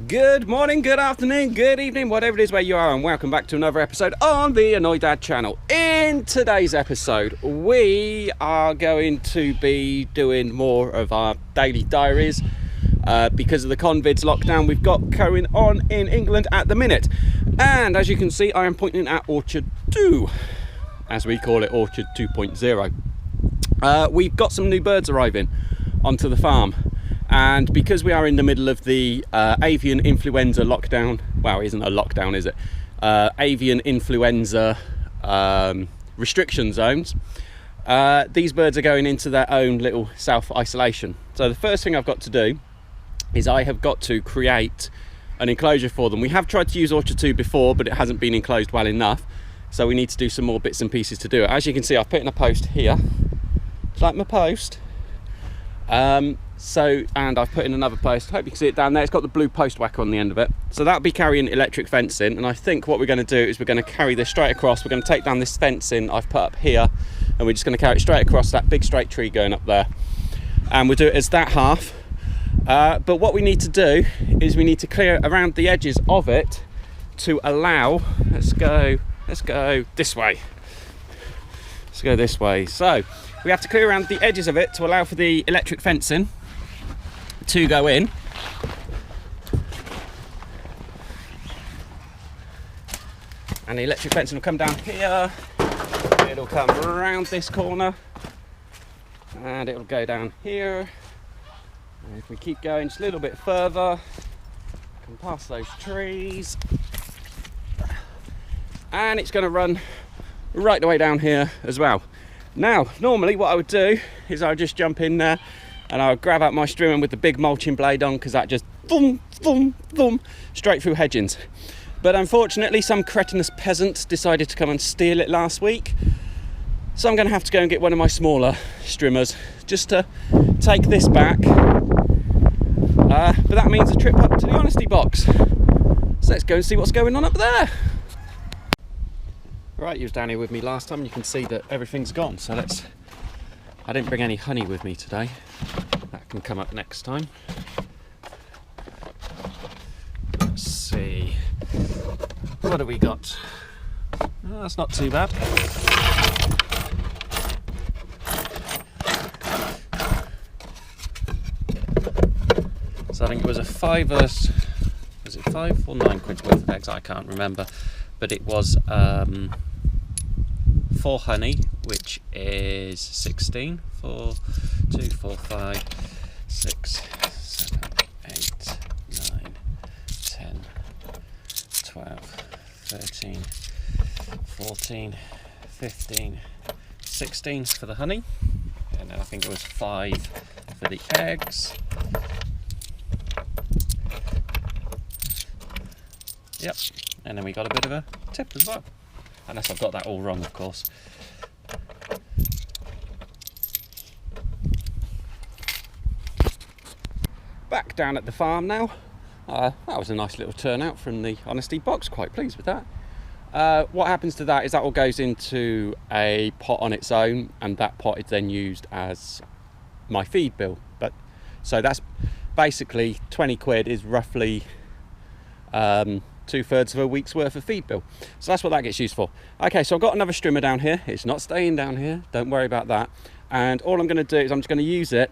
Good morning, good afternoon, good evening, whatever it is where you are, and welcome back to another episode on the Annoyed Dad channel. In today's episode, we are going to be doing more of our daily diaries because of the Convids lockdown we've got going on in England at the minute. And as you can see, I am pointing at Orchard 2, as we call it, Orchard 2.0. We've got some new birds arriving onto the farm. And because we are in the middle of the avian influenza lockdown, well, it isn't a lockdown, is it? Avian influenza restriction zones, these birds are going into their own little self-isolation. So the first thing I've got to do is I have got to create an enclosure for them. We have tried to use Orchard 2 before, but it hasn't been enclosed well enough. So we need to do some more bits and pieces to do it. As you can see, I've put in a post here. Do you like my post? And I've put in another post. Hope you can see it down there. It's got the blue post whacker on the end of it. So that'll be carrying electric fencing. And I think what we're going to do is we're going to carry this straight across. We're going to take down this fencing I've put up here, and we're just going to carry it straight across that big straight tree going up there. And we'll do it as that half. But what we need to do is we need to clear around the edges of it to allow. Let's go this way. Let's go this way. So we have to clear around the edges of it to allow for the electric fencing to go in. And the electric fencing will come down here, it'll come around this corner, and it'll go down here. And if we keep going just a little bit further, come past those trees, and it's going to run right the way down here as well. Now, normally what I would do is I would just jump in there and I would grab out my string with the big mulching blade on, because that just boom, boom, boom, straight through hedgings. But unfortunately, some cretinous peasant decided to come and steal it last week. So I'm going to have to go and get one of my smaller strimmers just to take this back. But that means a trip up to the honesty box. So let's go and see what's going on up there. Right, you was down here with me last time, and you can see that everything's gone. So I didn't bring any honey with me today. That can come up next time. Let's see. What have we got? Oh, that's not too bad. So I think it was a was it 5 or 9 quid worth of eggs? I can't remember. But it was for honey, which is 16. 4, 2, 4, 5, 6, 7, 8, 9, 10, 12, 13, 14, 15, 16 for the honey. And then I think it was 5 for the eggs. Yep. And then we got a bit of a tip as well. Unless I've got that all wrong, of course. Back down at the farm now. That was a nice little turnout from the honesty box. Quite pleased with that. What happens to that is that all goes into a pot on its own, and that pot is then used as my feed bill. So that's basically 20 quid is roughly 2/3 of a week's worth of feed bill. So that's what that gets used for. Okay, so I've got another strimmer down here. It's not staying down here, don't worry about that. And all I'm going to do is I'm just going to use it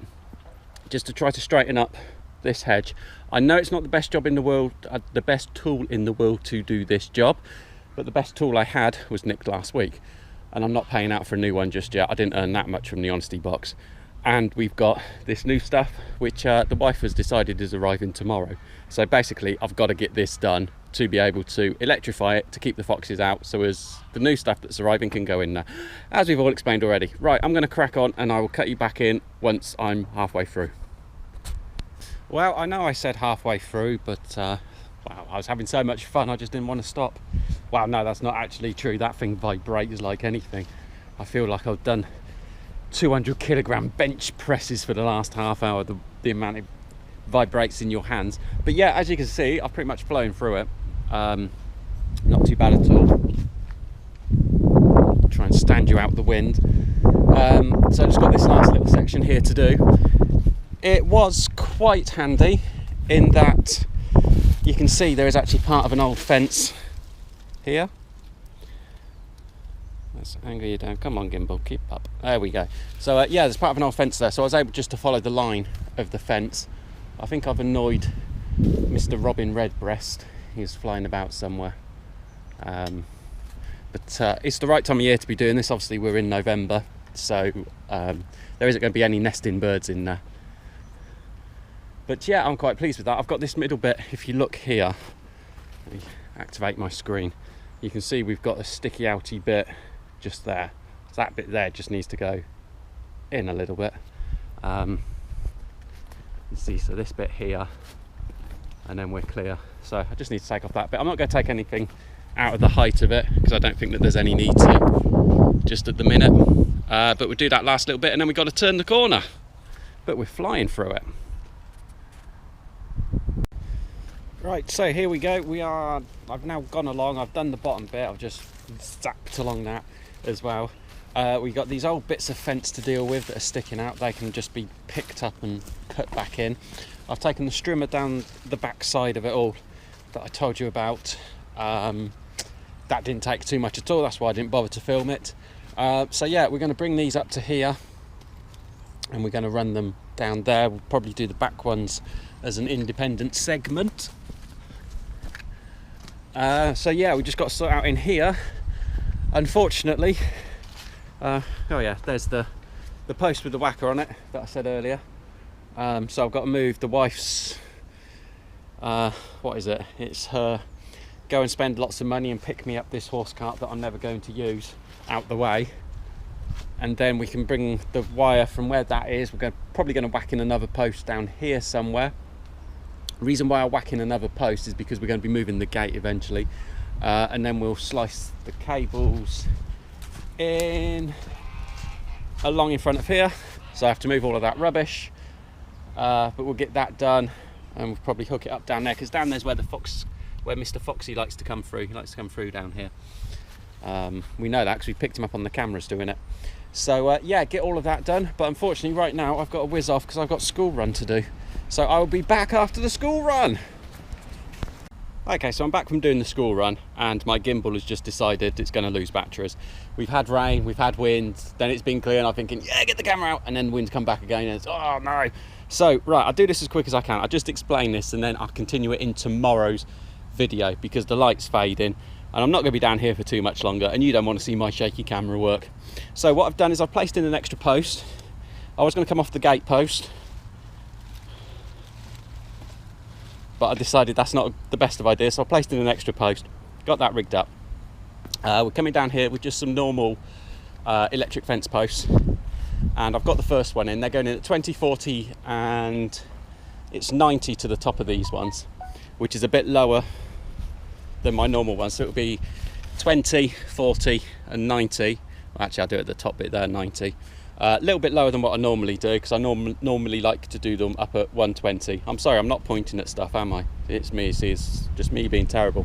just to try to straighten up this hedge. I know it's not the best job in the world, the best tool in the world to do this job, but the best tool I had was nicked last week, and I'm not paying out for a new one just yet. I didn't earn that much from the honesty box. And we've got this new stuff which the wife has decided is arriving tomorrow. So basically I've got to get this done to be able to electrify it to keep the foxes out, so as the new stuff that's arriving can go in there, as we've all explained already. Right, I'm going to crack on and I will cut you back in once I'm halfway through. Well, I know I said halfway through, but wow, I was having so much fun I just didn't want to stop. Wow, no, that's not actually true. That thing vibrates like anything. I feel like I've done 200 kilogram bench presses for the last half hour, the amount it vibrates in your hands. But yeah, as you can see, I've pretty much flown through it. Not too bad at all. Try and stand you out the wind. So I've just got this nice little section here to do. It was quite handy in that can see there is actually part of an old fence here. Let's angle you down. Come on, gimbal, keep up. There we go. So yeah, there's part of an old fence there, so I was able just to follow the line of the fence. I think I've annoyed Mr. Robin Redbreast. He's flying about somewhere. But it's the right time of year to be doing this. Obviously we're in November, so there isn't going to be any nesting birds in there. But yeah, I'm quite pleased with that. I've got this middle bit. If you look here, let me activate my screen, you can see we've got a sticky outy bit just there. So that bit there just needs to go in a little bit. You see, so this bit here, and then we're clear. So I just need to take off that bit. I'm not going to take anything out of the height of it because I don't think that there's any need to just at the minute. But we'll do that last little bit, and then we've got to turn the corner. But we're flying through it. Right, so here we go. I've now gone along, I've done the bottom bit, I've just zapped along that as well. We've got these old bits of fence to deal with that are sticking out. They can just be picked up and cut back in. I've taken the strimmer down the back side of it all that I told you about. That didn't take too much at all, that's why I didn't bother to film it. So yeah, we're going to bring these up to here and we're going to run them down there. We'll probably do the back ones as an independent segment. So yeah, we just got to sort out in here. Unfortunately, oh yeah, there's the post with the whacker on it that I said earlier. So I've got to move the wife's, what is it? It's her go and spend lots of money and pick me up this horse cart that I'm never going to use out the way. And then we can bring the wire from where that is. We're probably going to whack in another post down here somewhere. The reason why I whack in another post is because we're going to be moving the gate eventually, and then we'll slice the cables in along in front of here, so I have to move all of that rubbish, but we'll get that done, and we'll probably hook it up down there, because down there's where Mr. Foxy likes to come through. He likes to come through down here. We know that because we picked him up on the cameras doing it. So yeah, get all of that done, but unfortunately right now I've got to whiz off because I've got school run to do. So I will be back after the school run. Okay, so I'm back from doing the school run, and my gimbal has just decided it's going to lose batteries. We've had rain, we've had wind, then it's been clear, and I'm thinking, yeah, get the camera out, and then the wind's come back again, and it's, oh no. So, right, I'll do this as quick as I can. I'll just explain this, and then I'll continue it in tomorrow's video, because the light's fading, and I'm not going to be down here for too much longer, and you don't want to see my shaky camera work. So what I've done is I've placed in an extra post. I was going to come off the gate post, but I decided that's not the best of ideas, so I placed in an extra post, got that rigged up. We're coming down here with just some normal electric fence posts, and I've got the first one in. They're going in at 20, 40, and it's 90 to the top of these ones, which is a bit lower than my normal one. So it'll be 20, 40, and 90. Well, actually, I'll do it at the top bit there, 90. A little bit lower than what I normally do, because I normally like to do them up at 120. I'm sorry, I'm not pointing at stuff, am I? It's me, see, it's just me being terrible.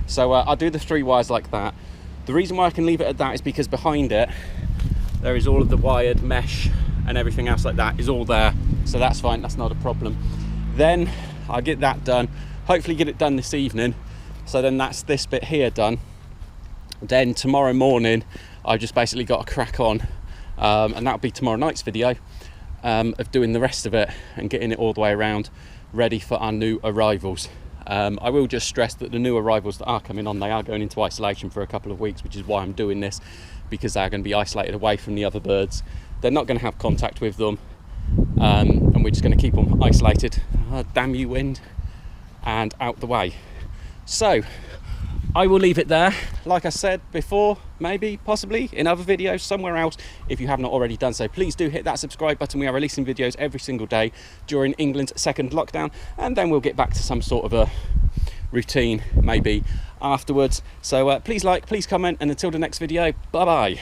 So I'll do the 3 wires like that. The reason why I can leave it at that is because behind it, there is all of the wired mesh and everything else like that is all there. So that's fine, that's not a problem. Then I'll get that done, hopefully get it done this evening. So then that's this bit here done. Then tomorrow morning, I've just basically got to crack on. And that'll be tomorrow night's video of doing the rest of it and getting it all the way around ready for our new arrivals. I will just stress that the new arrivals that are coming on, they are going into isolation for a couple of weeks, which is why I'm doing this, because they're going to be isolated away from the other birds. They're not going to have contact with them, and we're just going to keep them isolated, damn you wind, and out the way. So I will leave it there. Like I said before, maybe, possibly, in other videos, somewhere else. If you have not already done so, please do hit that subscribe button. We are releasing videos every single day during England's second lockdown, and then we'll get back to some sort of a routine, maybe, afterwards. So please like, please comment, and until the next video, bye-bye.